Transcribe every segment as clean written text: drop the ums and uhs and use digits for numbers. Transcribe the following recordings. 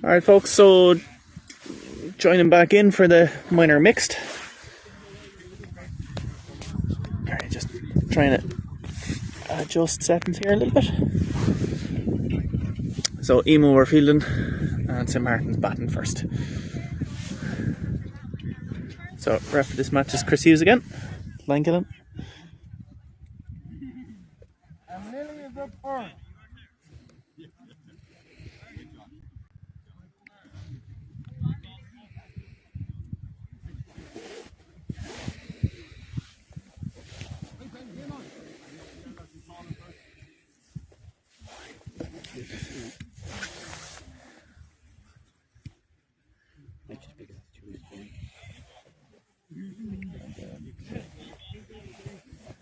Alright folks, so joining back in for the minor mixed. Alright, just trying to adjust settings here a little bit. So Emo were fielding and St. Martin's batting first. So ref for this match is Chris Hughes again. Lankin.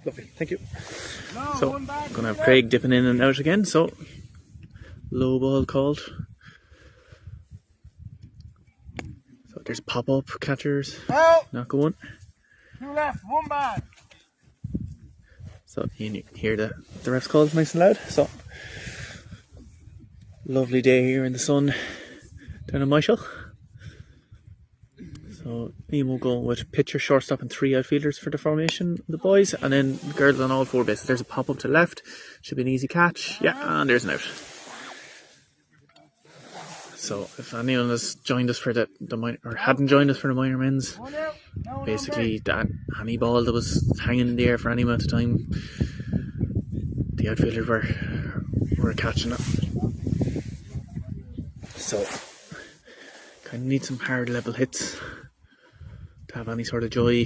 Lovely, thank you. So, gonna have Craig dipping in and out again. So, low ball called. So there's pop up catchers. Not going. Two left, one bad. So you can hear the refs calls nice and loud. So, lovely day here in the sun down in Michael. So Emo going with pitcher, shortstop and 3 outfielders for the formation, the boys, and then the girls on all 4 bases. There's a pop up to the left, should be an easy catch. Yeah, and there's an out. So if anyone has joined us for the minor, or hadn't joined us for the minor men's, basically that any ball that was hanging in the air for any amount of time, the outfielders were catching it. So kind of need some hard level hits to have any sort of joy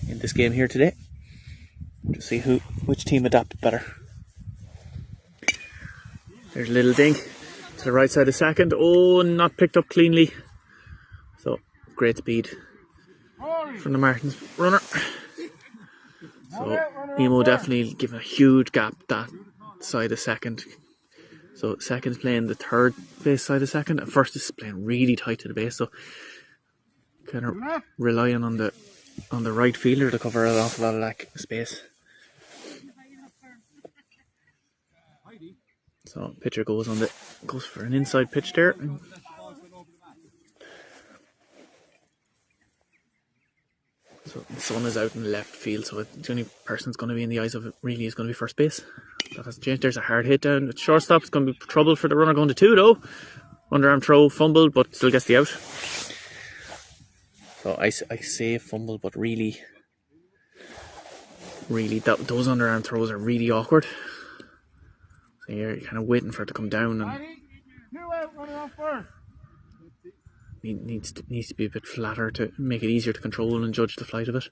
in this game here today. To see which team adapted better. There's a little dink to the right side of second. Oh, not picked up cleanly. So great speed from the Martins runner. So Emo definitely giving a huge gap that side of second. So second's playing the third base side of second, and first is playing really tight to the base. So kind of relying on the right fielder to cover an awful lot of lack of space. So pitcher goes for an inside pitch there. So the sun is out in the left field, so the only person that's going to be in the eyes of it really is going to be first base. That has changed. There's a hard hit down at shortstop. It's going to be trouble for the runner going to 2 though. Underarm throw, fumbled, but still gets the out. So I say fumble, but really those underarm throws are really awkward. So you're kind of waiting for it to come down, and needs to be a bit flatter to make it easier to control and judge the flight of it.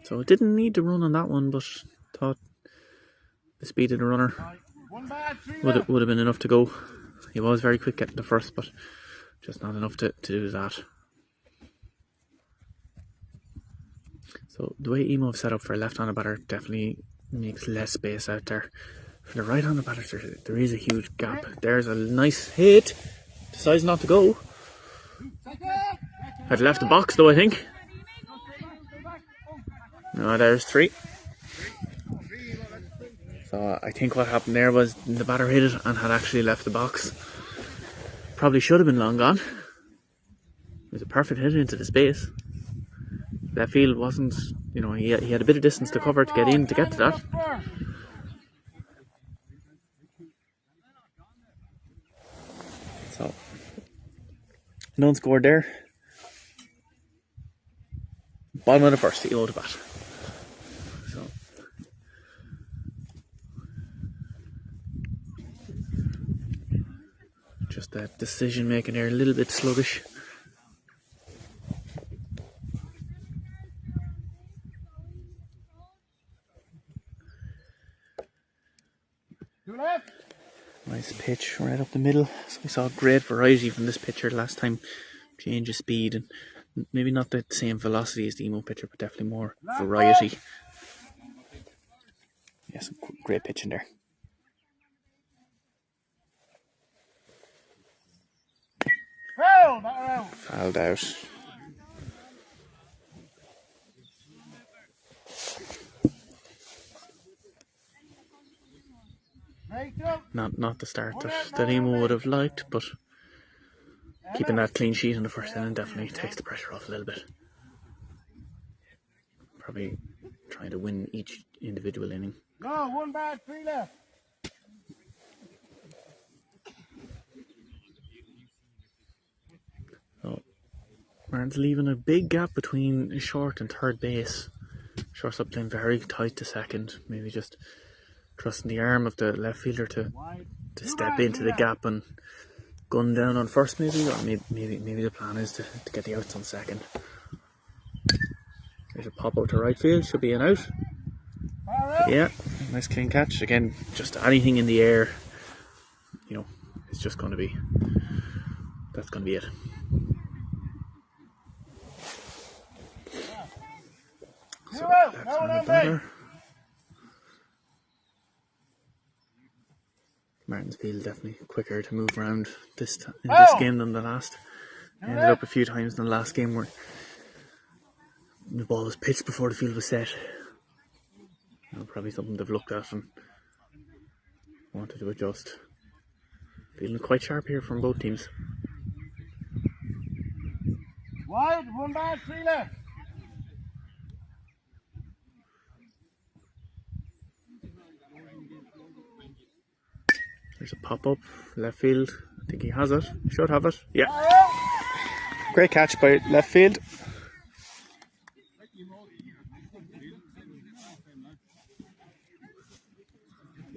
So it didn't need to run on that one, but thought the speed of the runner would have been enough to go. He was very quick getting the first, but just not enough to do that. So the way Emo have set up for a left-handed batter definitely makes less space out there. For the right-handed batter, there is a huge gap. There's a nice hit. Decides not to go. Had left the box though, I think. No, there's 3. So I think what happened there was the batter hit it and had actually left the box. Probably should have been long gone. It was a perfect hit into the space. That field wasn't, he had a bit of distance to cover to get in to get to that. So, no one scored there. Bottom of the first, Emo to bat. So, just that decision making there, a little bit sluggish. Nice pitch right up the middle. So we saw great variety from this pitcher last time. Change of speed, and maybe not the same velocity as the Emo pitcher, but definitely more variety. Yeah, some great pitching there. Fouled out. Make up. Not the start that Emo would have liked, but keeping that clean sheet in the first inning definitely takes the pressure off a little bit. Probably trying to win each individual inning. No, 1 bad, 3 left. So Martin's leaving a big gap between short and third base. Shortstop playing very tight to second, maybe just trusting the arm of the left fielder to step into the gap and gun down on first, maybe, or maybe the plan is to get the outs on second. There's a pop out to right field, should be an out. Yeah, nice clean catch. Again, just anything in the air, you know, it's just going to be, that's going to be it. So left-handed batter. Martin's field definitely quicker to move around in this game than the last. Ended up a few times in the last game where the ball was pitched before the field was set. Probably something they've looked at and wanted to adjust. Feeling quite sharp here from both teams. Wide, 1 bad, 3 left. There's a pop-up, left field. I think he has it. Should have it. Yeah. Great catch by left field.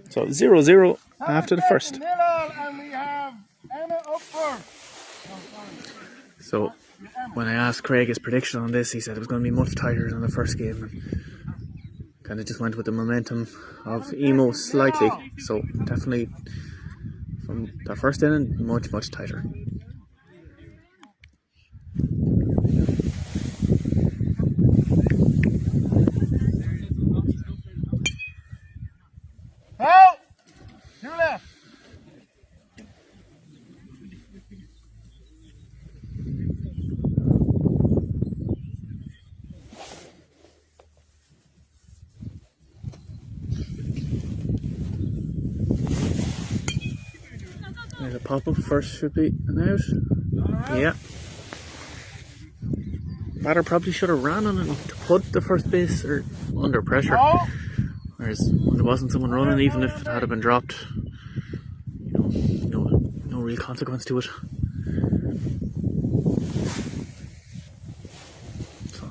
So 0-0 after the first. And we have Emma up first. So when I asked Craig his prediction on this, he said it was going to be much tighter than the first game. And kind of just went with the momentum of Emo slightly. So definitely from the first inning, much tighter. Out! 2 left. There's a pop-up first, should be an out. Yeah. Batter probably should have ran on it to put the first baser under pressure. Whereas when there wasn't someone running, even if it had been dropped, no real consequence to it. So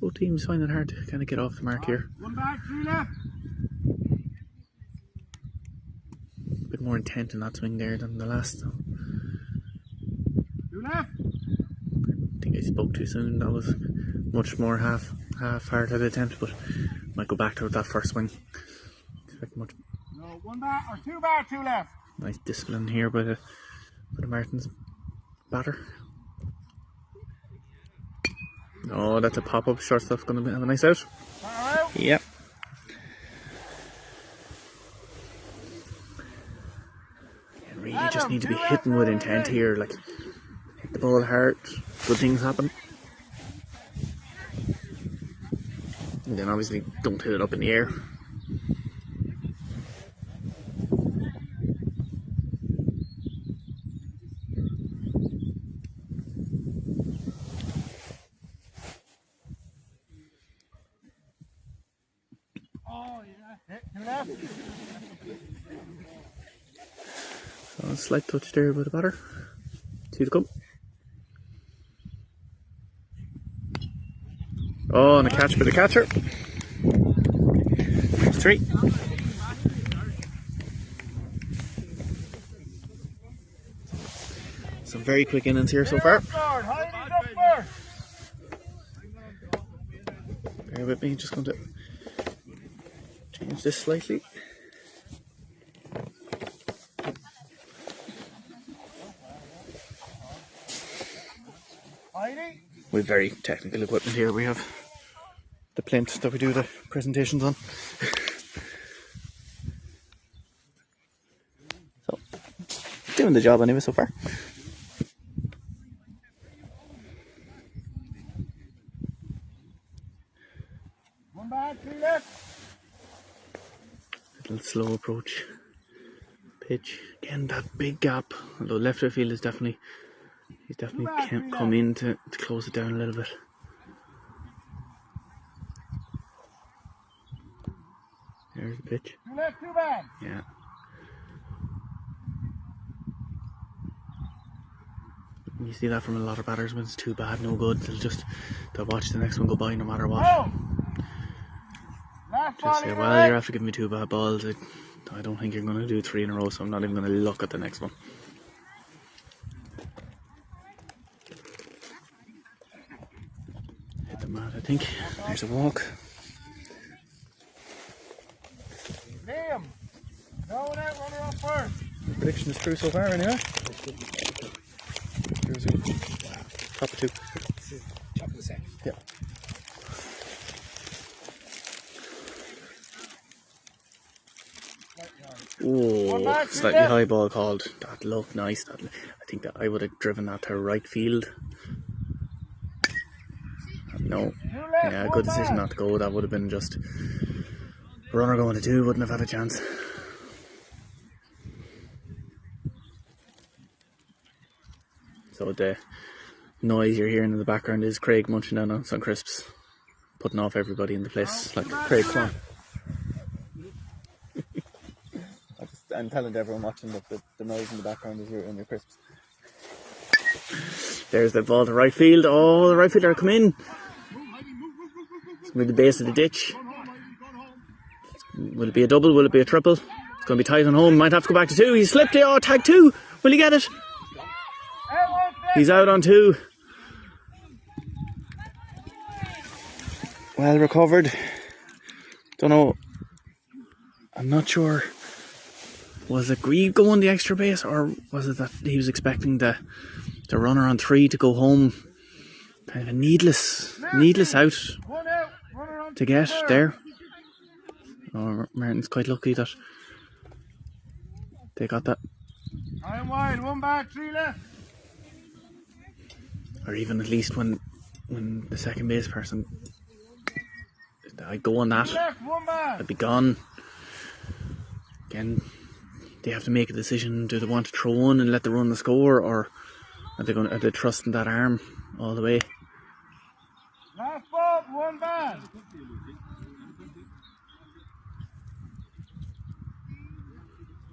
both teams find it hard to kind of get off the mark here. 1 back, 3 left. A bit more intent in that swing there than the last. 2 left. I think I spoke too soon. That was much more half-hearted attempt, but might go back to that first swing. Expect much. No, 1 back or 2 back, 2 left. Nice discipline here by the Martins batter. Oh, that's a pop-up. Shortstop's going to have a nice out. Yep. You really just need to be hitting with intent here. Like, hit the ball hard, good things happen. And then obviously don't hit it up in the air. Oh, yeah. 2 left. So a slight touch there by the batter. 2 to go. Oh, and a catch by the catcher. 3. Some very quick innings here so far. Bear with me, just going to change this slightly. With very technical equipment here. We have the plinth that we do the presentations on. So, doing the job anyway so far. One back, 3 left. Little slow approach pitch. Again, that big gap. Although left field is definitely, he's definitely come in to close it down a little bit. There's the pitch. Two left, too bad. Yeah. You see that from a lot of batters when it's too bad, no good. They'll watch the next one go by no matter what. Oh. Last Just say, well, you're after giving me 2 bad balls. I don't think you're going to do 3 in a row, so I'm not even going to look at the next one. Hit the mat, I think. There's a walk. Liam, no one out, runner up first. The prediction is true so far, anyway. Top of 2. Top of the second. Yeah. Oh, slightly high ball called. That looked nice. I think that I would have driven that to right field. No. Yeah, good decision not to go. That would have been just runner going to 2, wouldn't have had a chance. So the noise you're hearing in the background is Craig munching down on some crisps, putting off everybody in the place. Like, Craig, come on. I'm telling everyone watching that the noise in the background is hearing your crisps. There's the ball to right field. Oh, the right fielder come in. It's going to be the base of the ditch. Will it be a double? Will it be a triple? It's going to be tight on home. Might have to go back to 2. He slipped it. Oh, tag 2. Will he get it? He's out on 2. Well recovered. Don't know. I'm not sure. Was it Grieve going the extra base, or was it that he was expecting the runner on 3 to go home? Kind of a needless out to get there. Oh, Martin's quite lucky that they got that. I'm wide, 1 back, 3 left. Or even at least when the second base person, I'd go on that. I'd be gone. Again, they have to make a decision. Do they want to throw one and let the runner score, or are they trusting that arm all the way? Last ball, 1 bad.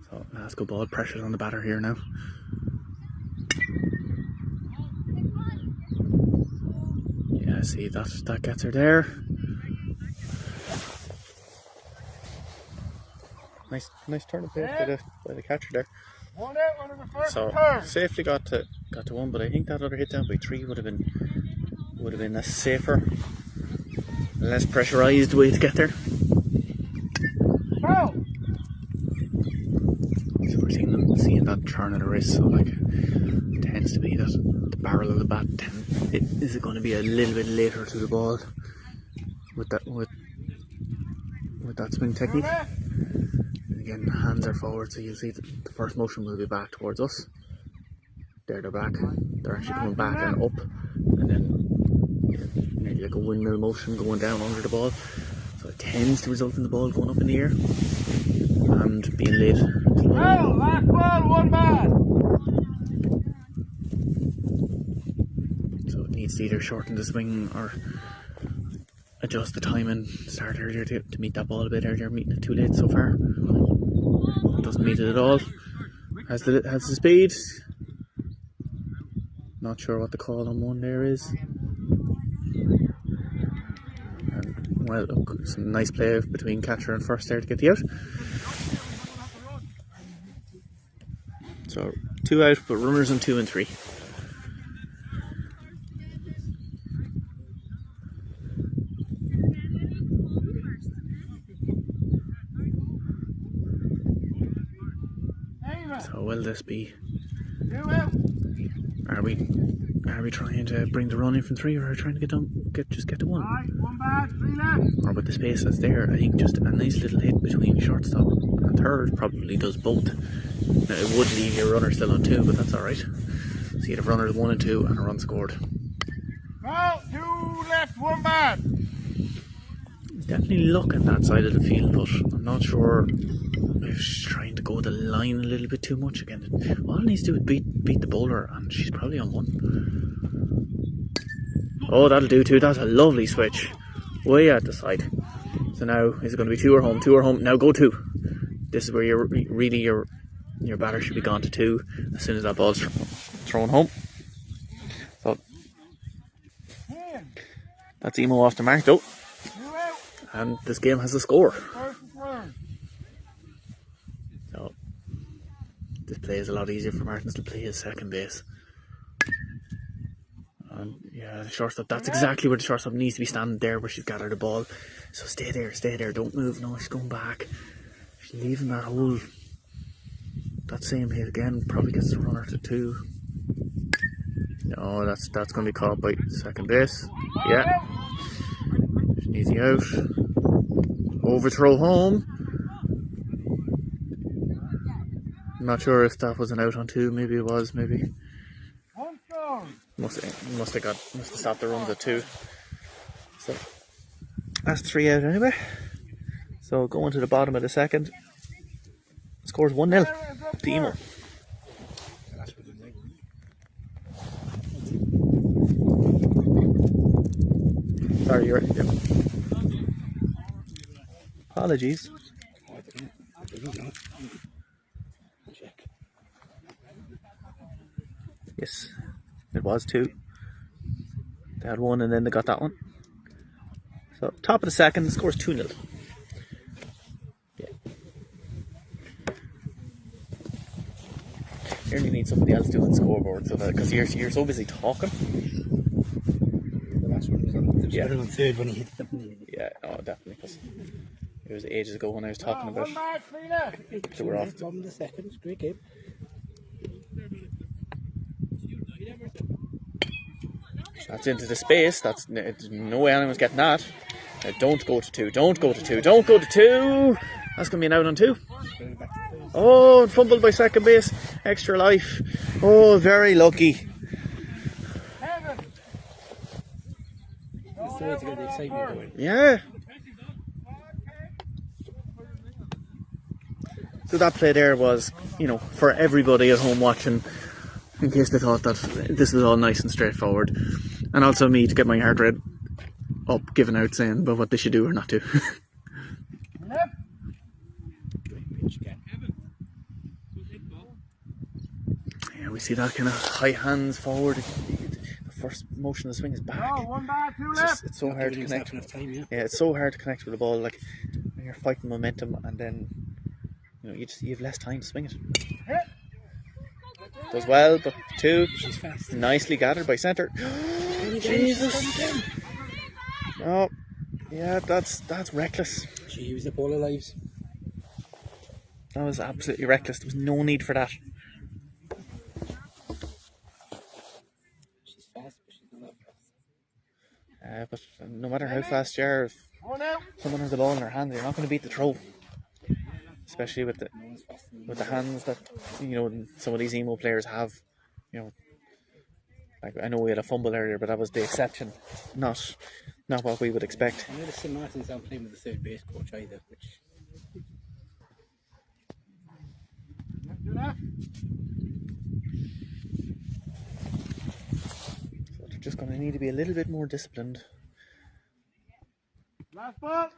So last go ball, pressure's on the batter here now. Yeah, see that gets her there. Nice turn of pace by the catcher there. 1 out, runner the first So turn. safely got to 1, but I think that other hit down by 3 would have been a safer, less pressurised way to get there. Go. So we're seeing that turn of the wrist. So like, it tends to be that the barrel of the bat is it going to be a little bit later to the ball with that swing technique. And again, hands are forward, so you'll see that the first motion will be back towards us. There they're back. They're actually coming back and up, and then nearly like a windmill motion going down under the ball. So it tends to result in the ball going up in the air and being late. Well, last ball, 1 bad. So it needs to either shorten the swing or adjust the timing, start earlier to meet that ball a bit earlier, meeting it too late so far. It doesn't meet it at all. Has the speed. Not sure what the call on 1 there is. And, well, some nice play between catcher and first there to get the out. So 2 out, but runners on 2 and 3. So will this be? 2 out. Are we trying to bring the run in from 3, or are we trying to just get to 1? Aye, 1 bad, 3 left. Or with the space that's there, I think just a nice little hit between shortstop and third probably does both. Now it would leave your runner still on 2, but that's alright. So you'd have runners 1 and 2 and a run scored. Well, 2 left, 1 bad. Definitely look at that side of the field, but I'm not sure I was trying to go the line a little bit too much again. All I need to do is beat the bowler, and she's probably on one. Oh, that'll do too. That's a lovely switch. Way out the side. So now, is it going to be 2 or home? 2 or home. Now go 2. This is where your batter should be gone to 2 as soon as that ball's thrown home. So that's Emo off the mark though. And this game has a score. So this play is a lot easier for Martins to play his second base. And yeah, the shortstop, that's exactly where the shortstop needs to be, standing there where she's gathered the ball. So stay there, don't move. No, she's going back. She's leaving that hole. That same hit again probably gets the runner to 2. No, that's going to be caught by second base. Yeah. Easy out. Overthrow home. I'm not sure if that was an out on 2. Maybe it was. Maybe. Must have stopped the runs at 2. So that's 3 out anyway. So going to the bottom of the second. Scores 1-0 to Emo. Sorry, you're right. Yeah. Apologies. Yes, it was 2. They had 1 and then they got that one. So top of the second, the score's 2-0. Yeah. You really need somebody else doing the scoreboard, so that because you're so busy talking. The last one was on third when he hit them. Yeah, oh definitely. Because it was ages ago when I was talking about. So we're off. Bottom of the second, great game. That's into the space. That's no way anyone's getting that. Now don't go to 2. Don't go to 2. Don't go to 2. That's going to be an out on 2. Oh, fumbled by second base. Extra life. Oh, very lucky. Yeah. So that play there was, for everybody at home watching, in case they thought that this was all nice and straightforward. And also me to get my heart rate up, giving out saying about what they should do or not do. Yeah, we see that kind of high hands forward. The first motion of the swing is back. It's so hard to connect. Yeah, it's so hard to connect with the ball. Like when you're fighting momentum, and then you have less time to swing it. Does well, but 2. Nicely gathered by centre. Jesus. Oh, yeah, that's reckless. She used up all her lives. That was absolutely reckless. There was no need for that. She's fast, but she's not that fast. But no matter how fast you are, if someone has the ball in their hands, you're not going to beat the throw. Especially with the hands that some of these Emo players have. Like I know we had a fumble earlier, but that was the exception, not what we would expect. I know the St. Martin's aren't playing with the third base coach either, which. So they're just going to need to be a little bit more disciplined. Last ball.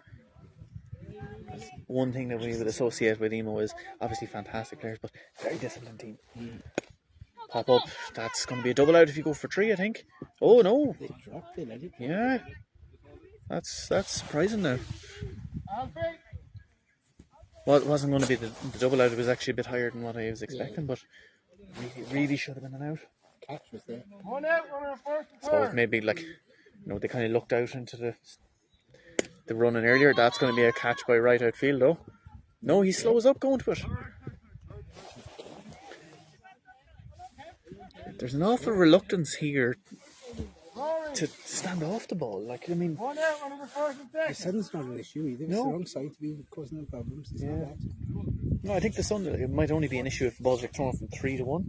One thing that we would associate with Emo is obviously fantastic players, but very disciplined team. Pop up, that's going to be a double out if you go for 3, I think. Oh no! They dropped it, didn't they? Yeah, that's surprising now. Well, it wasn't going to be the double out. It was actually a bit higher than what I was expecting, but really should have been an out. Catch was there. So maybe they kind of looked out into the running earlier. That's going to be a catch by right outfield though. No, he slows up going to it. There's an awful reluctance here to stand off the ball. Like, I mean, The sun's not an issue either. It's the wrong side to be causing them problems. It's not that. no, I think the sun, it might only be an issue if the balls are thrown from 3 to 1.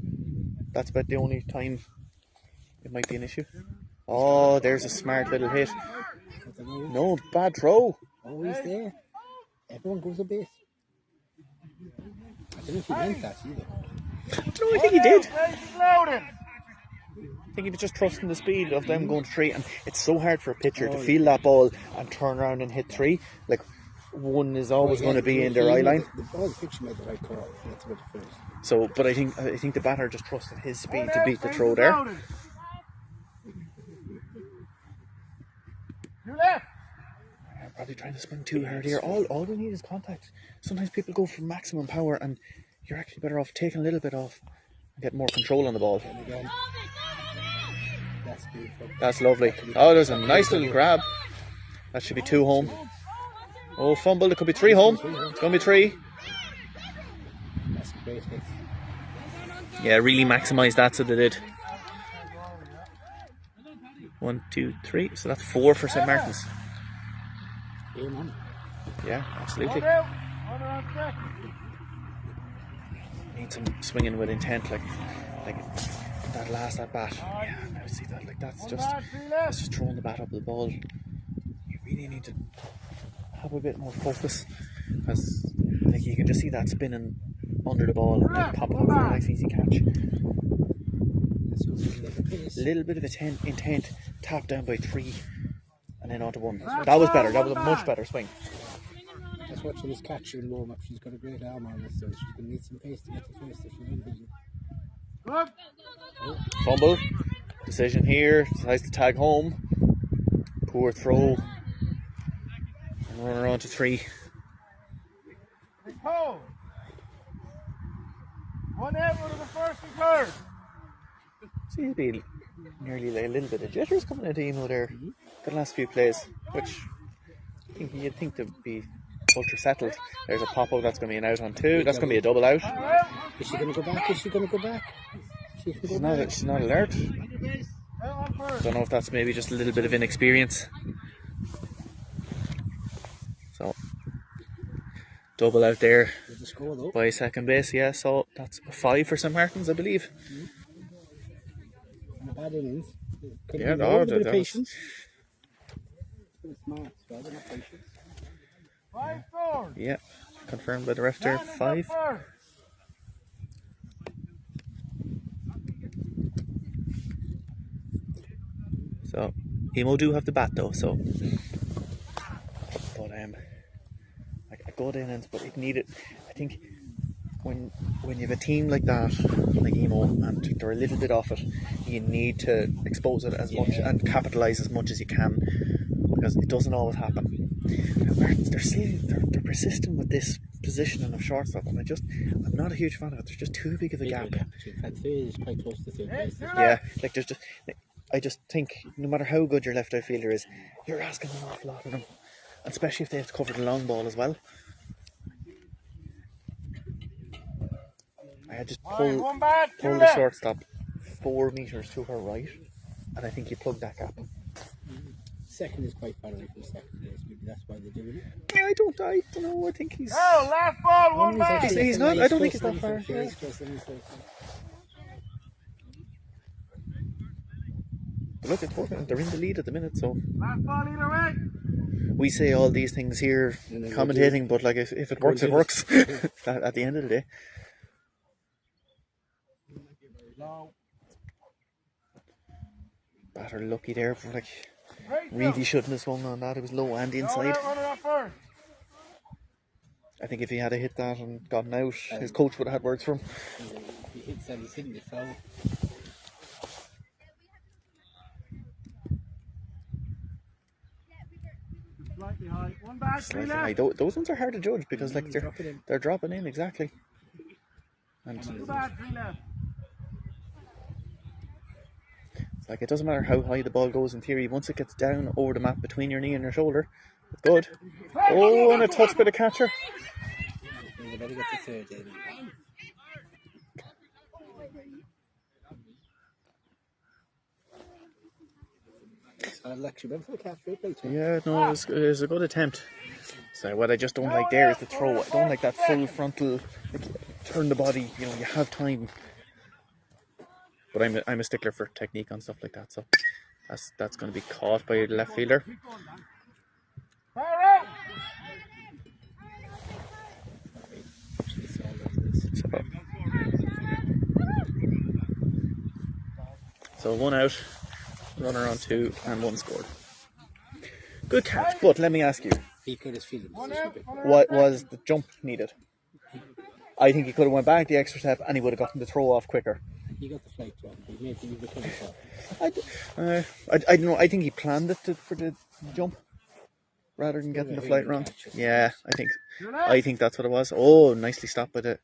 That's about the only time it might be an issue. Oh, there's a smart little hit. No, bad throw. Always there. Everyone goes to base. I don't know if he meant that either. No, I think he did. He's loaded. I think he was just trusting the speed of them going to 3, and it's so hard for a pitcher to feel that ball and turn around and hit 3. Like, one is always going to be in their eye line. The pitcher made the right call. That's about the first. So, but I think the batter just trusted his speed to beat the throw there. You left. I'm probably trying to swing too hard here. All we need is contact. Sometimes people go for maximum power, and you're actually better off taking a little bit off and get more control on the ball. And again, that's beautiful. That's lovely. Oh, there's a nice little grab. That should be 2 home. Oh, fumble. It could be 3 home. It's going to be 3. That's a great hit. Yeah, really maximise that, so they did. 1, 2, 3. So that's 4 for St. Martin's. Game on. Yeah, absolutely. Need some swinging with intent, like that last at bat. Yeah, I see that. Like that's just throwing the bat up the ball. You really need to have a bit more focus, because like you can just see that spinning under the ball and then popping up for a nice easy catch. A little bit of intent, tap down by 3, and then onto 1. That was better. That was a much better swing. Just watching this catcher in warm up. She's got a great arm on this, so she's going to need some pace to get the first if she wins. Fumble. Decision here. Decides to tag home. Poor throw. And runner on to 3. One out of the first and third. See, it'd be nearly like a little bit of jitters coming into Emo there. The last few plays, which you'd think to be ultra settled. There's a pop up that's going to be an out on 2. That's going to be a double out. Is she going to go back? Is she going to go back? She's not alert. Don't know if that's maybe just a little bit of inexperience. So double out there by second base. Yeah, so that's a 5 for St. Martin's, I believe. A bad innings. Yeah, no, that was patience. Smart, so I don't have patience. 5-4. Yeah, confirmed by the ref there. 5. So Emo do have the bat though, so but like a good innings, but it needed. I think when you have a team like that, like Emo, and they're a little bit off it, you need to expose it as much and capitalise as much as you can, because it doesn't always happen. They're persistent with this positioning of shortstop, and I'm not a huge fan of it. There's just too big of a gap. Third is quite close to third base. Yeah, like there's just. I just think no matter how good your left outfielder is, you're asking an awful lot of them, and especially if they have to cover the long ball as well. I had just pull the shortstop 4 meters to her right, and I think he plugged that gap. Second is quite far away from second base. Maybe that's why they're doing it. I don't know. I think he's. Oh, last ball, 1 back. He's not. I don't think he's that far. Yeah. But look, it's working. They're in the lead at the minute, so. Last ball either way. We say all these things here, commentating, but like if it works, it works. At the end of the day. Batter lucky there, but like really shouldn't have swung on that. It was low and inside. I think if he had hit that and gotten out, his coach would have had words for him. He hits that, he's hitting the foul. Slightly high. 1 back, 3 Slightly high. left. Those ones are hard to judge because like they're dropping in exactly. And 2 back, 3 left. like it doesn't matter how high the ball goes in theory. Once it gets down over the mat between your knee and your shoulder, it's good. Oh, and a touch by the catcher. You better get the third in. Yeah, no, it was a good attempt. So what I just don't like there is the throw. I don't like that full frontal, like, turn the body. You know, you have time. But I'm a stickler for technique on stuff like that. So that's going to be caught by the left fielder. So 1 out, runner on 2, and 1 scored. Good catch, but let me ask you, He got his feelings. what was the jump needed? I think he could have went back the extra step and he would have gotten the throw off quicker. He got the flight wrong. He made the recovery shot. I don't know. I think he planned it for the jump rather than getting the flight wrong. Yeah, I think that's what it was. Oh, nicely stopped by the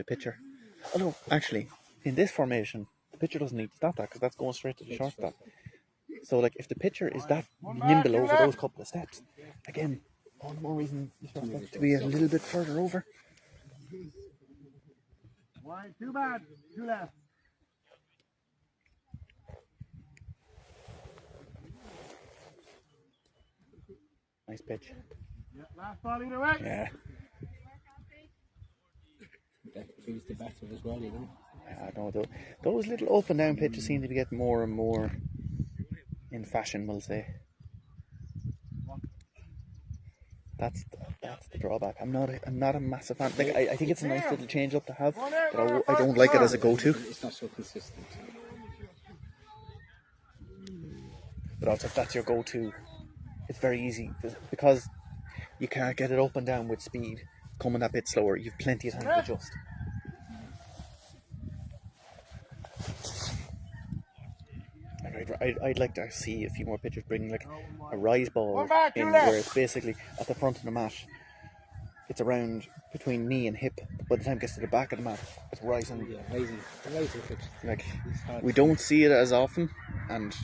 pitcher. Although actually, in this formation, the pitcher doesn't need to stop that because that's going straight to the shortstop. So like, if the pitcher is that nimble over those couple of steps, again, one more reason to be a little bit further over. Wide, too bad, too left. Nice pitch. Yeah, last ball either way. Yeah. That feels the batter as well, you know. I don't know. Those little up and down pitches seem to be getting more and more in fashion, we'll say. That's the drawback. I'm not a massive fan. Like, I think it's a nice little change up to have, but I don't like it as a go-to. It's not so consistent. But also, if that's your go-to, it's very easy because you can't get it up and down with speed. Coming that bit slower, you've plenty of time to adjust. I'd like to see a few more pitchers bring like a rise ball in where it's basically at the front of the mat. It's around between knee and hip. By the time it gets to the back of the mat, it's rising. Yeah, rising pitch. Like, we don't see it as often, and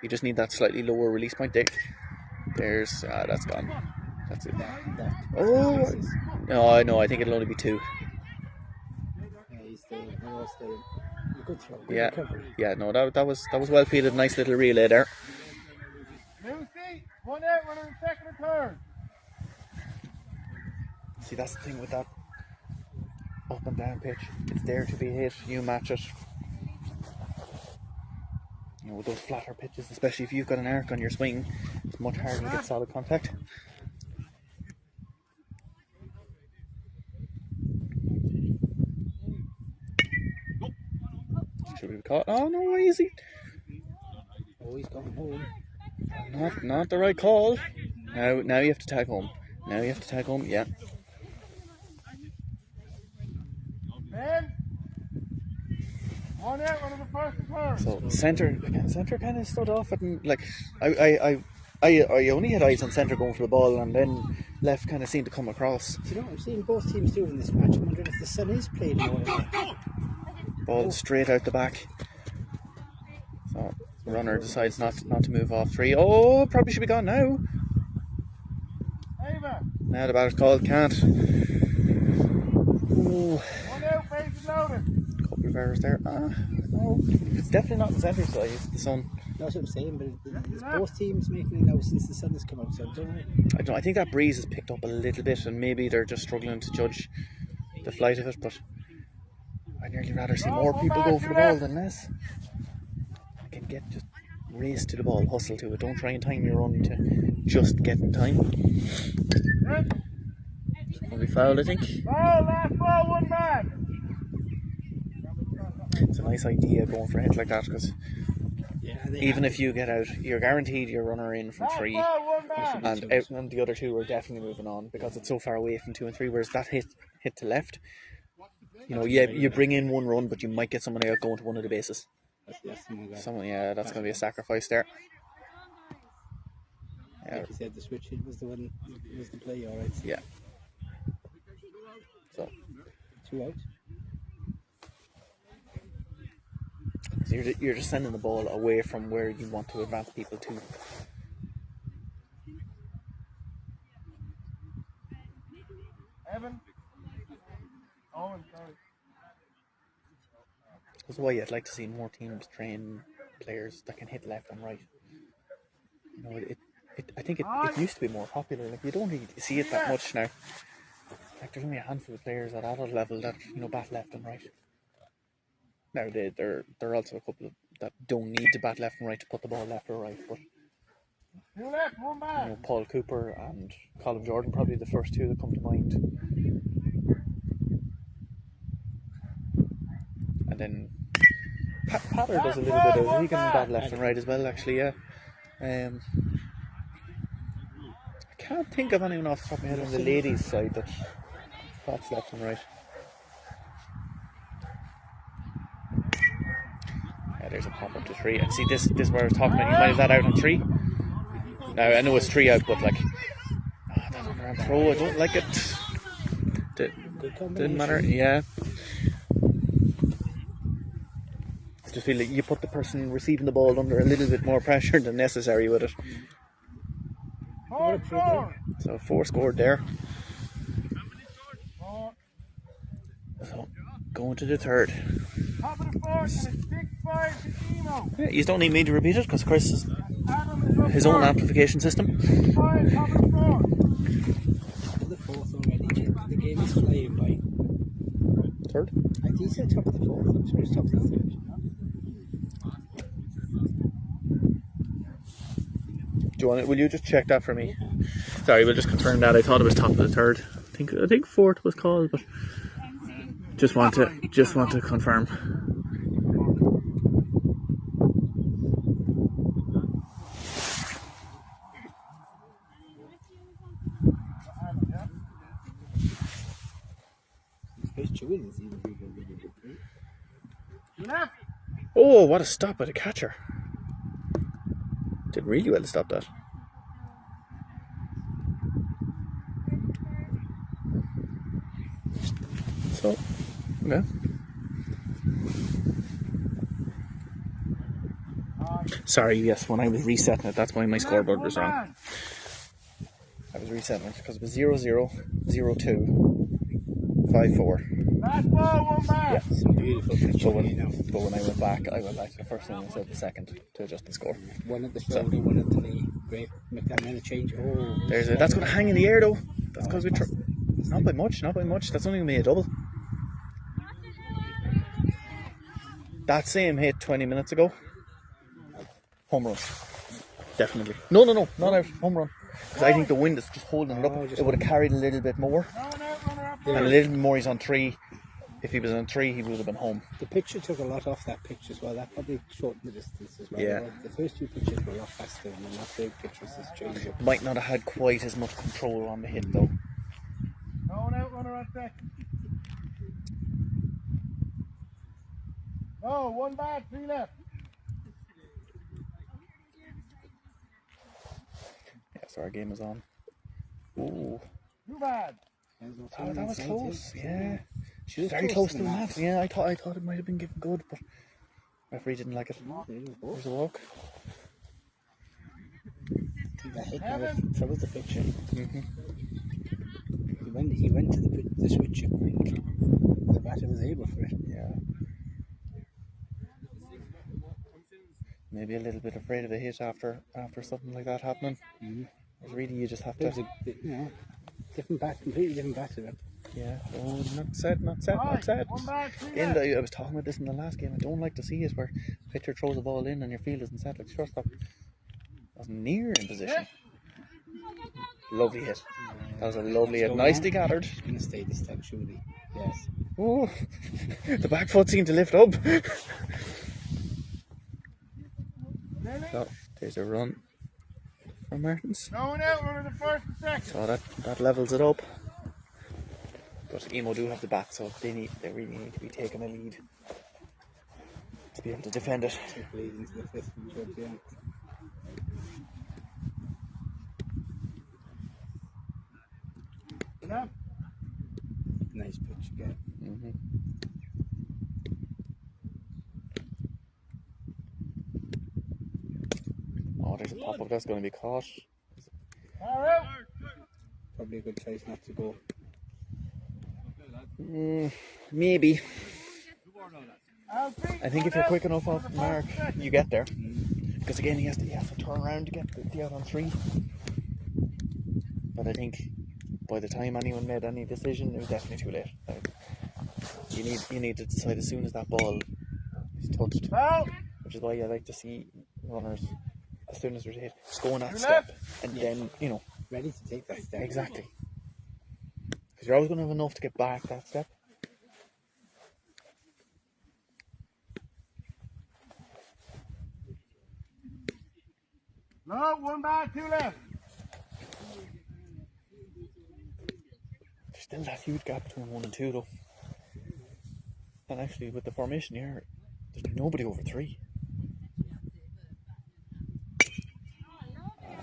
you just need that slightly lower release point. There's that's gone. That's it. Oh no, I think it'll only be 2. Yeah, he's staying. Good throw. Good recovery. Yeah. No, that was well fielded. Nice little relay there. Lucy, 1 out, runner in second and third. See, that's the thing with that up and down pitch. It's there to be hit. You match it. You know, with those flatter pitches, especially if you've got an arc on your swing, it's much harder to get solid contact. Should we be caught? Oh no, easy. Oh, he's gone home. Not the right call. Now you have to tag home. Yeah. Ben, 1 out, runner the first and third. So centre kind of stood off it, and like I only had eyes on centre going for the ball, and then left kind of seemed to come across. You know, I'm seeing both teams doing this match. I'm wondering if the sun is playing more. Ball straight out the back. So the runner decides not to move off 3. Oh, probably should be gone now. Ava. Now the batter's called. Can't. Ooh. 1 out, bases loaded. Couple of errors there. No, it's definitely not the centre side. It's the sun. That's what I'm saying, but it's both teams making it now since the sun has come out. So I don't know. I think that breeze has picked up a little bit, and maybe they're just struggling to judge the flight of it. But I'd nearly rather see more people go for the ball than less. I can just race to the ball, hustle to it. Don't try and time your run to just get in time. Will be fouled, I think. Foul, last ball, 1 man. It's a nice idea going for a hit like that, because even if you get out, you're guaranteed your runner in from 3, and the other 2 are definitely moving on because it's so far away from 2 and 3. Whereas that hit to left, you know, you bring in 1 run, but you might get somebody out going to one of the bases. That's that's going to be a sacrifice there. Yeah. Like you said, the switch hit was the play, all right. Yeah. So 2 outs. So you're just sending the ball away from where you want to advance people to. Evan. Owen, sorry. That's why I'd like to see more teams train players that can hit left and right. You know, I think it used to be more popular. Like, you don't really see it that much now. Like, there's only a handful of players at adult level that, you know, bat left and right. Now there are also a couple of that don't need to bat left and right to put the ball left or right, but 2 left, 1 man. you know, Paul Cooper and Colin Jordan probably the first 2 that come to mind. And then Patter does a little bit of, he can bat left and right as well, actually, yeah. I can't think of anyone off the top of my head on the ladies' side that bats left and right. Yeah, there's a pop up to 3. And see, this is where I was talking about. You might have that out on 3. Now, I know it's 3 out, but like, that underhand throw, I don't like it. Didn't matter, yeah. I just feel like you put the person receiving the ball under a little bit more pressure than necessary with it. So 4 scored there. So going to the 3rd. Yeah, you don't need me to repeat it because Chris is his own amplification system. The 4th already. The game is flying by. 3rd? I think he said top of the 4th. I'm sure it's top of the 3rd. Do you want it? Will you just check that for me? Sorry, we'll just confirm that. I thought it was top of the 3rd. I think 4th was called, but just want to confirm. Oh, what a stop by the catcher. Did really well to stop that. So, okay. Sorry, yes, when I was resetting it, that's why my scoreboard was wrong. I was resetting it because it was 0-0, 0-2, 5-4. Yeah, some beautiful picture. But when I went back to the first thing instead of the second to adjust the score. One at the shoulder, one at the knee. Great. Make that minute change. Oh, That's going to hang in the air though. That's because we not by much. That's only going to be a double. That same hit 20 minutes ago. Home run. Definitely. No, not out. Home run. Because I think the wind is just holding it up. It would have carried a little bit more. And a little bit more, he's on 3. If he was on 3, he would have been home. The picture took a lot off that pitch as well. That probably shortened the distance as well. Yeah. The first 2 pitches were a lot faster, and then that third pitch was just changing. Might not have had quite as much control on the hit though. No one out, runner at second. No, 1 back, 3 left. Yeah, so our game is on. Ooh. 2 bad. Oh, that was close. Yeah. She was very close to the mat. Yeah, I thought it might have been given good, but referee didn't like it. There's a walk. That hit troubled the picture. He went to the switch up quick. The batter was able for it. Yeah. Maybe a little bit afraid of a hit after something like that happening. Really, you just have to. Different bat, completely different batter. Yeah. Oh, not set. One back, 3 And left. I was talking about this in the last game. I don't like to see it where pitcher throws the ball in and your field isn't set. Like shortstop wasn't near in position. Lovely hit. That was a lovely hit. Nicely gathered. He's going to stay this time, surely. Yes. Oh, the back foot seemed to lift up. So there's a run from Martins. No one out, runner the first and second. So that levels it up. But Emo do have the bat, so they really need to be taking a lead to be able to defend it. Take lead into the 5th and towards the end. Nice pitch again. Oh, there's a pop-up that's going to be caught. Probably a good choice not to go. Maybe. I think if you're quick enough off the mark, you get there. Because again, he has to turn around to get the out on 3. But I think by the time anyone made any decision, it was definitely too late. You need to decide as soon as that ball is touched. Which is why I like to see runners, as soon as there's a hit, just go on that step. And then, Ready to take that step. Exactly. Because you're always going to have enough to get back that step. No, 1 bad, 2 left. There's still that huge gap between 1 and 2 though. And actually with the formation here, there's nobody over 3.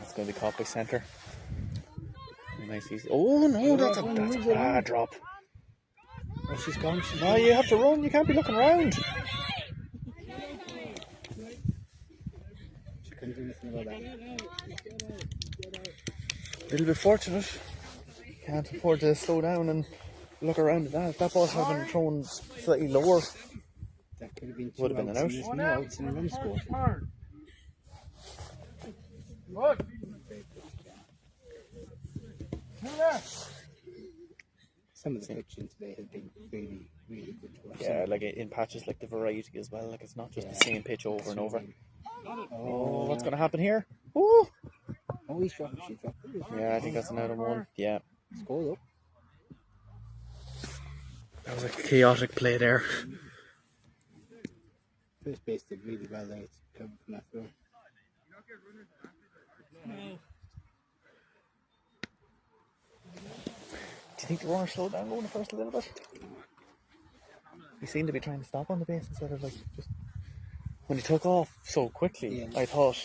It's going to be caught by centre. Nice easy. Oh no, that's a bad drop. Oh, she's gone. No, you have to run. You can't be looking around. She couldn't do anything about that. A little bit fortunate. Can't afford to slow down and look around at that. If that ball had been thrown slightly lower, That could have been would have been an out. No outs and a run score. Good. 2 left. Some of the pitching today has been really, really good to watch. Yeah, like in patches, like the variety as well. Like it's not just the same pitch over and over. Oh, what's going to happen here? Oh, he's dropped. She's dropped. yeah, I think that's another one. Yeah, Score up. that was a chaotic play there. First base did really well there. It's coming from that throw. Do you think the runner slowed down going the first a little bit? He seemed to be trying to stop on the base instead of like just when he took off so quickly. Yeah. I thought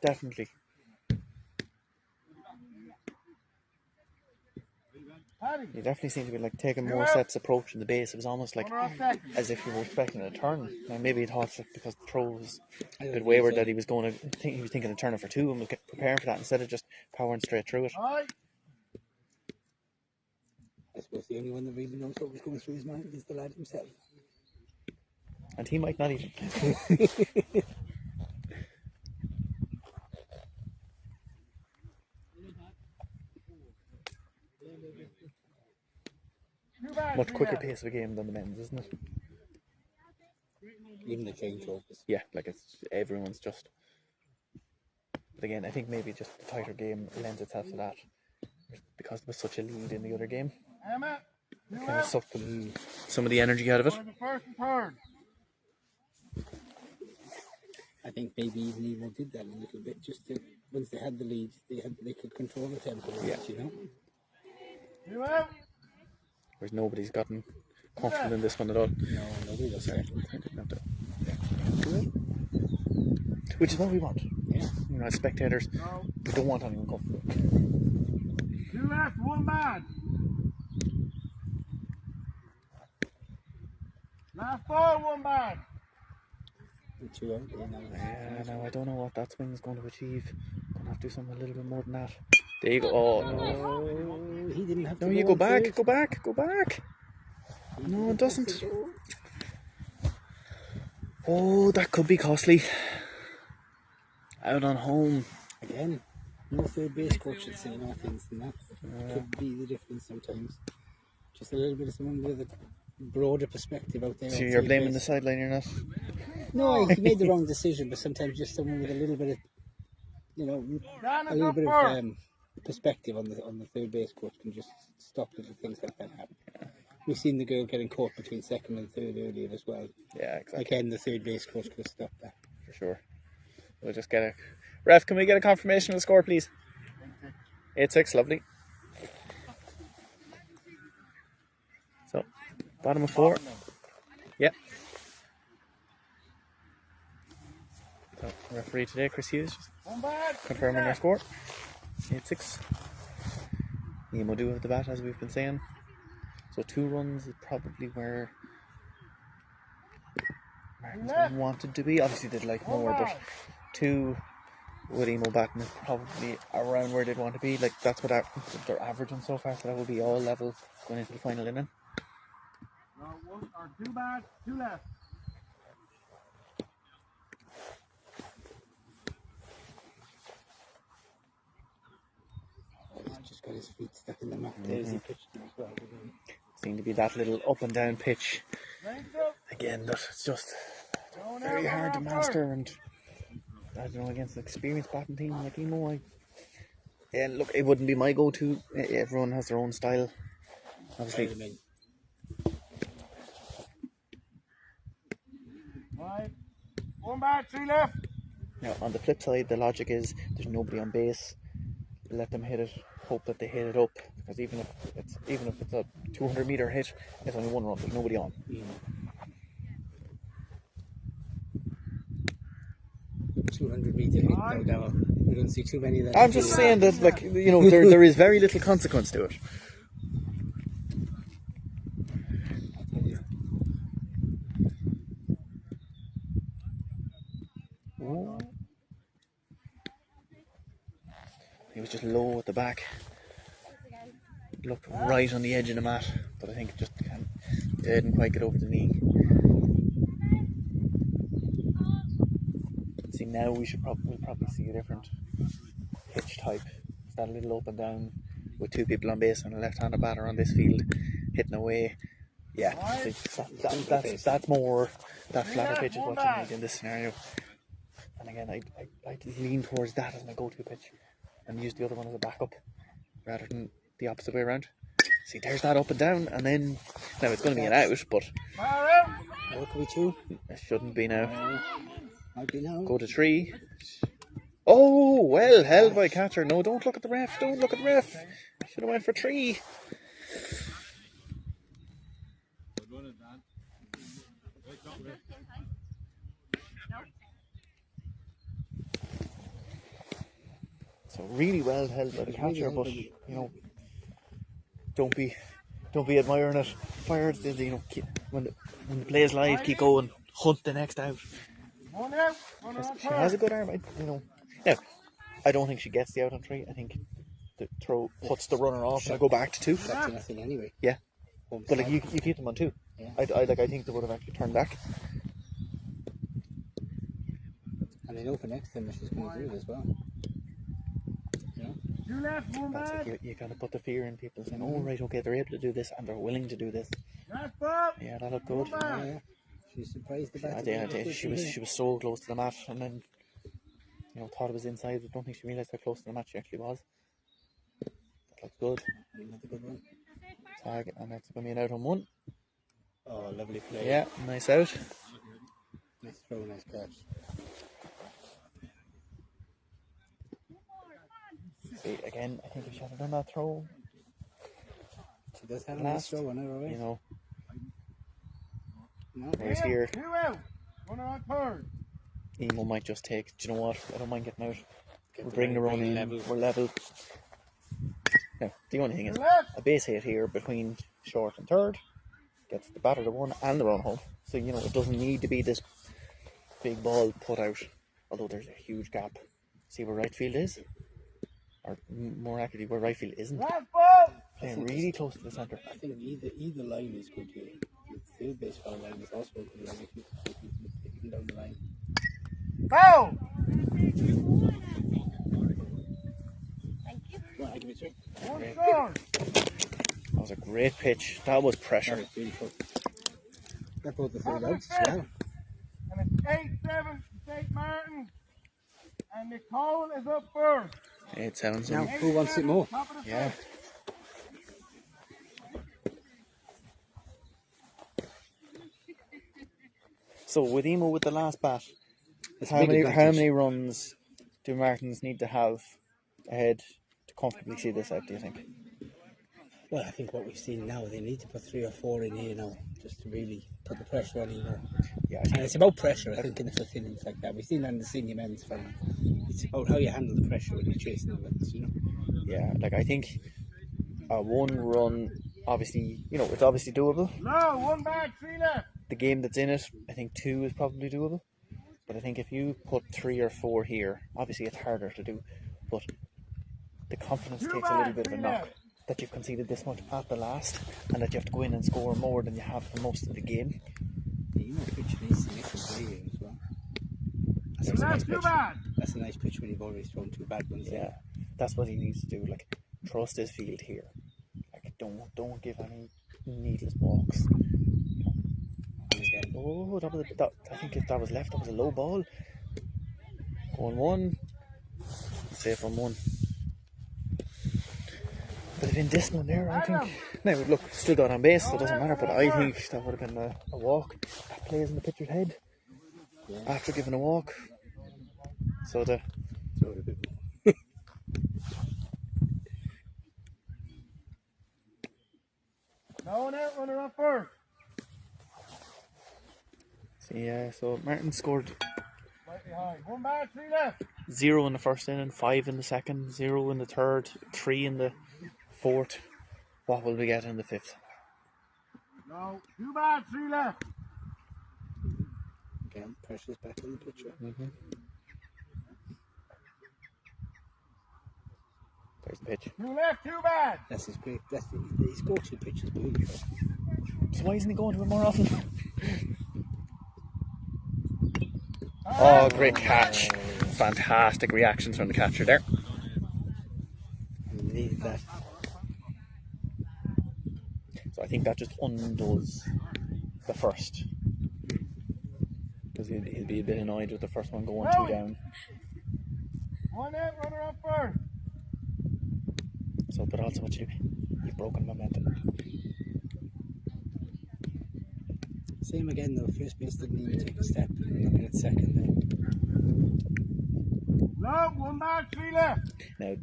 definitely. He definitely seemed to be like taking more steps approaching the base. It was almost like as if he were expecting a turn. Now maybe he thought that because the throw was a bit wayward that he was going to think he was thinking of turning for 2 and was preparing for that instead of just powering straight through it. I suppose the only one that really knows what was going through his mind is the lad himself. And he might not even. Much quicker pace of a game than the men's, isn't it? Even the changeovers. Yeah, like it's everyone's just. But again, I think maybe just the tighter game lends itself to that because there was such a lead in the other game. It kind of sucked some of the energy out of it. I think maybe even Evo did that a little bit, just to, once they had the lead, they could control the tempo, Yeah. You know. Whereas nobody's gotten confident in this one at all. No, nobody does that. Which is what we want. Yeah. You know, as spectators, we don't want anyone confident. 2 left, 1 bad. Last ball, 1 bad. 2 out. Yeah, no, I don't know what that swing is going to achieve. Going to have to do something a little bit more than that. There you go. Oh, no. Oh, he didn't have to. No, you go back, go back, go back. No, it doesn't. Oh, that could be costly. Out on home. Again, no third base coach at St. Martin's, and that could be the difference sometimes. Just a little bit of someone with a broader perspective out there. So you're blaming the sideline, you're not? No, he made the wrong decision, but sometimes just someone with a little bit of, you know, a little bit of perspective on the third base coach can just stop little things like that happening. We've seen the girl getting caught between second and third earlier as well. Yeah, exactly. Again, the third base coach could have stopped that. For sure. We'll just get a... Ref, can we get a confirmation of the score, please? 8-6, lovely. So, bottom of 4. Yep. So, referee today, Chris Hughes, just confirming their score. 8-6. Emo do have the bat, as we've been saying. So 2 runs is probably where Martin's wanted to be. Obviously they'd like more, but 2 with Emo batting is probably around where they'd want to be. Like that's what they're averaging so far, so that will be all level going into the final inning. No, 1 or 2 bad, 2 left. He's just got his feet stuck in the mat. There's the pitch as well. Seemed to be that little up and down pitch. Again, that it's just very hard to master, and I don't know, against an experienced batting team like Emo, yeah, look, it wouldn't be my go-to. Everyone has their own style, obviously. 5, 1 bad, 3 left. Now, on the flip side, the logic is there's nobody on base. Let them hit it. Hope that they hit it up, because even if it's a 200-meter hit, it's only one run. There's nobody on. 200-meter hit, no doubt. We don't see too many of them. I'm just saying that, like, you know, there is very little consequence to it. Oh. He was just low at the back. Looked right on the edge of the mat, but I think it just didn't quite get over the knee. See, now we'll probably see a different pitch type. It's that little up and down with two people on base and a left-handed batter on this field hitting away. Yeah, that's more, that flatter pitch is what you need in this scenario. And again, I lean towards that as my go-to pitch and use the other one as a backup rather than the opposite way around. See, there's that up and down, and then now it's going to be an out, but What can we do? it shouldn't be now. Might be now. Go to 3. Oh, well held by catcher. No, don't look at the ref. Don't look at the ref. Should have went for 3. So really well held by the catcher, but you know, don't be admiring it. Fire, you know, when the play is live, keep going, hunt the next out. She has a good arm, you know. Now, I don't think she gets the out on 3. I think the throw puts the runner off, and I go back to 2. That's nothing anyway. Yeah, but like you keep them on 2. Yeah. I think they would have actually turned back. And they know for next time that she's going to do it as well. You left, one That's man. it. You gotta put the fear in people, saying, "Oh right, okay, they're able to do this, and they're willing to do this." Left up. Yeah, that looked good. Yeah. She surprised the back. She was so close to the mat, and then you know thought it was inside. I don't think she realised how close to the mat she actually was. That looked good. Another good one. Tag, and that's going to be an out on 1. Oh, lovely play. Yeah, nice out. Nice throw, nice catch. See, again, I think we should have done that throw. She does have a nice throw on her, right? You know, No. right here. 2 out. Runner on 3rd. Emo might just take. Do you know what? I don't mind getting out. Get We're the bringing the run right in. level. We're level. Now, the only thing is, Left. a base hit here between short and 3rd gets the batter the 1 and the run home. So, you know, it doesn't need to be this big ball put out. Although there's a huge gap. See where right field is? Or more accurately, where right field isn't. Left ball. Playing really close to the centre. I think either line is good here. The third base foul line is also a good line if you can down the line. Foul. Well, I give it 3. 1 score. That was a great pitch. That was pressure. That was beautiful. That brought the third out as well. And it's 8-7 to St. Martin. And the call is up first. It sounds Now, who wants it more? Top of the yeah. fifth. So with Emo with the last bat, It's a how big many advantage. runs do Martins need to have ahead to comfortably see this out, do you think? Well, I think what we've seen now, they need to put 3 or 4 in here now, just to really put the pressure on Emo. Yeah, I And think it's about pressure, I think, in the fifth innings like that. We've seen that in the senior men's final. It's about how you handle the pressure when you're chasing the runs, you know. yeah, like I think a 1 run, obviously, you know, it's obviously doable. No, 1 back, 3 left. The game that's in it, I think 2 is probably doable. But I think if you put 3 or 4 here, obviously it's harder to do, but the confidence takes a little bit of a knock that you've conceded this much at the last and that you have to go in and score more than you have for most of the game. The Emo pitch needs to make some play here as well. That's a nice Left, 2 pitch. bad. That's a nice pitch when you've already thrown 2 bad ones. Yeah, that's what he needs to do. Like, trust his field here. Like, don't give any needless walks. You know. And again, Oh, I think if that was left, that was a low ball. Going 1, safe on 1. But if in this one there, I think. Now, look, still got on base, so it doesn't matter. But I think that would have been a walk. That plays in the pitcher's head. Yeah. After giving a walk. So the No one out, runner up first. so Martin scored Slightly high. 1 bad, 3 left. 0 in the first inning, 5 in the second, 0 in the third, 3 in the fourth. What will we get in the fifth? No, 2 bad, 3 left. Again, pressure's back in the picture. There's the pitch. 2 left, 2 bad. That's his great. That's his go-to pitch is beautiful. So why isn't he going to it more often? Oh, great catch. Fantastic reactions from the catcher there. He needed that. So I think that just undoes the first. Because he'll be a bit annoyed with the first one going 2 down. 1 out, runner up first. So, but also what you've broken momentum. Same again though, first base didn't even take a step. Looking at second now. No, 1 bad, 3 left. Now,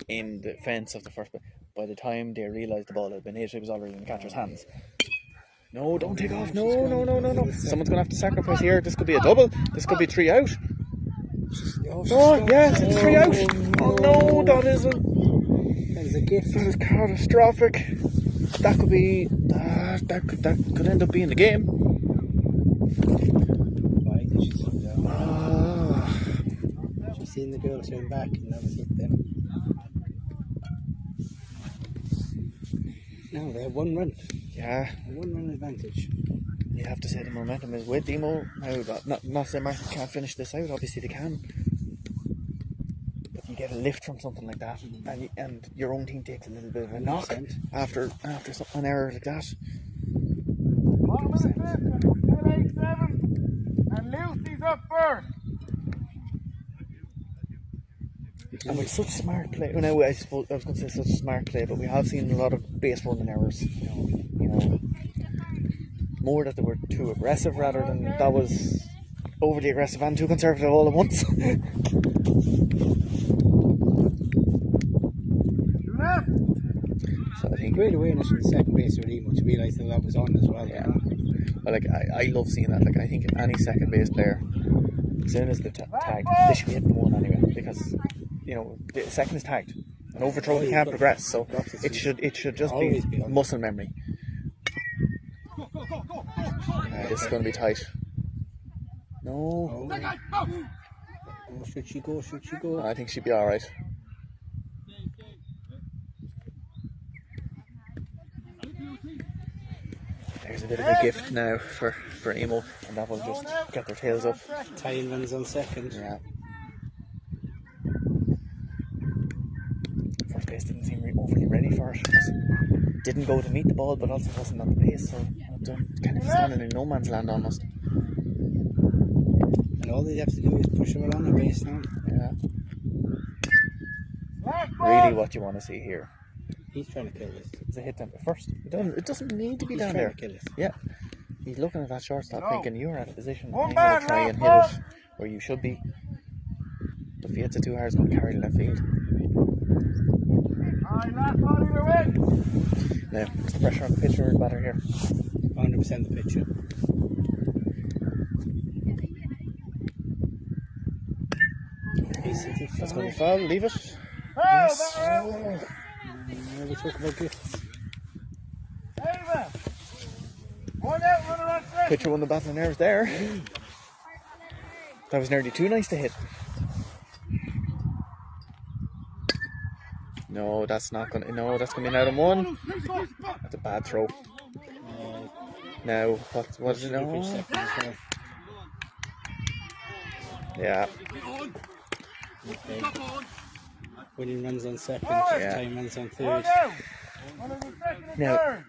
in defence of the first, by the time they realised the ball had been hit, it was already in the catcher's hands. No, don't take off. No. Someone's going to have to sacrifice here. This could be a double. This could be 3 out. Oh, yes, it's 3 out. Oh, no, that isn't. That is a gift. That is catastrophic. That could be. That could end up being the game. Why did she slow down? She's seen the girl turn back and that was it then. Now they have 1 run. Yeah. A 1 run advantage. You have to say the momentum is with Emo. Now, not saying Martin can't finish this out, obviously they can. But you get a lift from something like that, and your own team takes a little bit of a knock after an error like that. Bottom of the fifth, and 8-7. And Lucy's up first. And with such smart play, well, I suppose I was going to say such smart play, but we have seen a lot of base running errors. You know, more that they were too aggressive rather than that was overly aggressive and too conservative all at once. So I think great awareness from the second base with Emo to realise that was on as well. Yeah. Well, like I love seeing that. Like I think any second base player, as soon as the tag, they should be hitting 1 anyway because the second is tagged. An overthrow can't progress, so it should just be muscle memory. This is going to be tight. No. Oh, should she go? Should she go? I think she'd be all right. There's a bit of a gift now for Emo, and that will just get their tails up. Tying runs on second. Yeah. First base didn't seem overly ready for it. Didn't go to meet the ball, but also wasn't on the base, so kind of standing in no man's land almost. And all they have to do is push him along the base now. Yeah. Really, what you want to see here. He's trying to kill this. It's a hit tempo first. It doesn't need to be down there. To kill it. Yeah. He's looking at that shortstop thinking you're out of position. And you're going to try and hit it where you should be. But if he hits it too hard, it's going to carry the left field. Now, is the pressure on the pitcher or the batter here? 100% the pitcher. That's going to be foul. Leave it. Yes. We talk about gifts. Pitcher won the battle of nerves there. That was nearly too nice to hit. No, that's not going to. No, that's going to be an out on 1. That's a bad throw. Now, what is it now? Yeah. Okay. Winning runs on second, time runs on third. Now,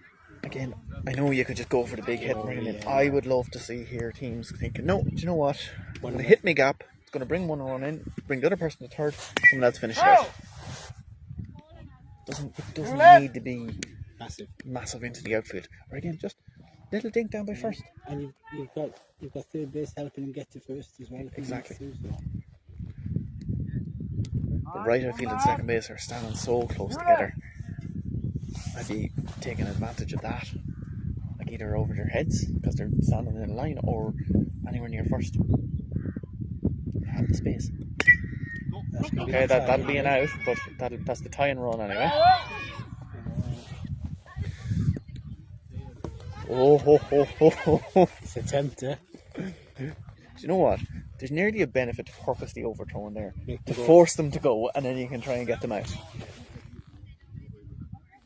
again, I know you could just go for the big hit and bring it in. I would love to see here teams thinking, no, do you know what? I'm going to hit me gap. It's going to bring one run in, bring the other person to third, someone else finish it out. It doesn't need to be massive into the outfield. Or again, just little dink down by first. And you've got third base helping him get to first as well. Exactly. the right outfield and second base are standing so close together. I'd be taking advantage of that, like either over their heads because they're standing in a line, or anywhere near first. Have the space. Okay, that'll be an out, but that's the tie and run anyway. Oh ho ho ho ho ho! It's a tempter. Do you know what? There's nearly a benefit to purposely overthrowing there to force them to go, and then you can try and get them out.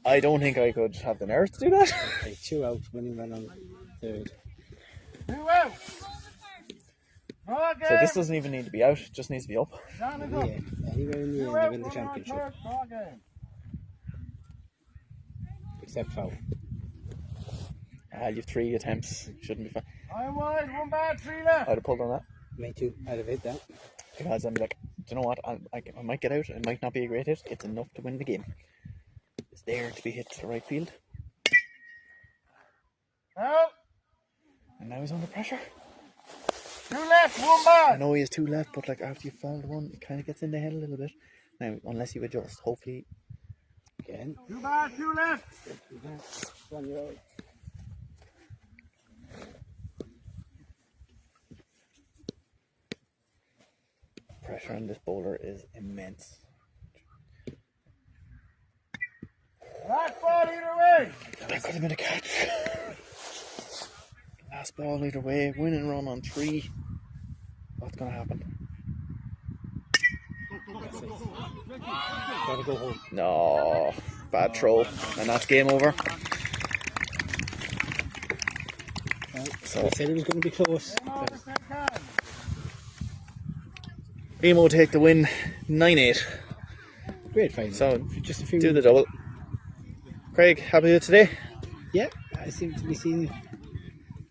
I don't think I could have the nerve to do that. Okay, 2 out when he ran on third. 2 out. So this doesn't even need to be out; it just needs to be up. Yeah, anywhere in the end, they win the championship. Except foul. You've 3 attempts. Shouldn't be fine. I'm wide, 1 bad, 3 left. I'd have pulled on that. Me too. I'd have hit that. Because I'm like, do you know what? I might get out. It might not be a great hit. It's enough to win the game. It's there to be hit to the right field. Out. And now he's under pressure. 2 left, 1 I bad. know he has 2 left, but like after you fouled one, it kind of gets in the head a little bit. Now, unless you adjust, hopefully. Again. 2 bad, 2 left. 1 year old. Pressure on this bowler is immense. Last ball either way. That could have been a catch. Last ball either way, winning run on 3. What's going to happen? Gotta go home. No, bad throw, and that's game over. So I said it was going to be close. Emo take the win, 9-8. Great final. So just a few. do the double. Craig, happy with today? Yeah, I seem to be seeing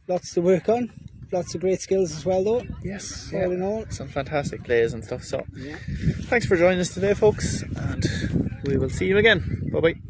lots to work on. Lots of great skills as well, though. Yes. All in all. Some fantastic plays and stuff. So Yeah. thanks for joining us today, folks, and we will see you again. Bye bye.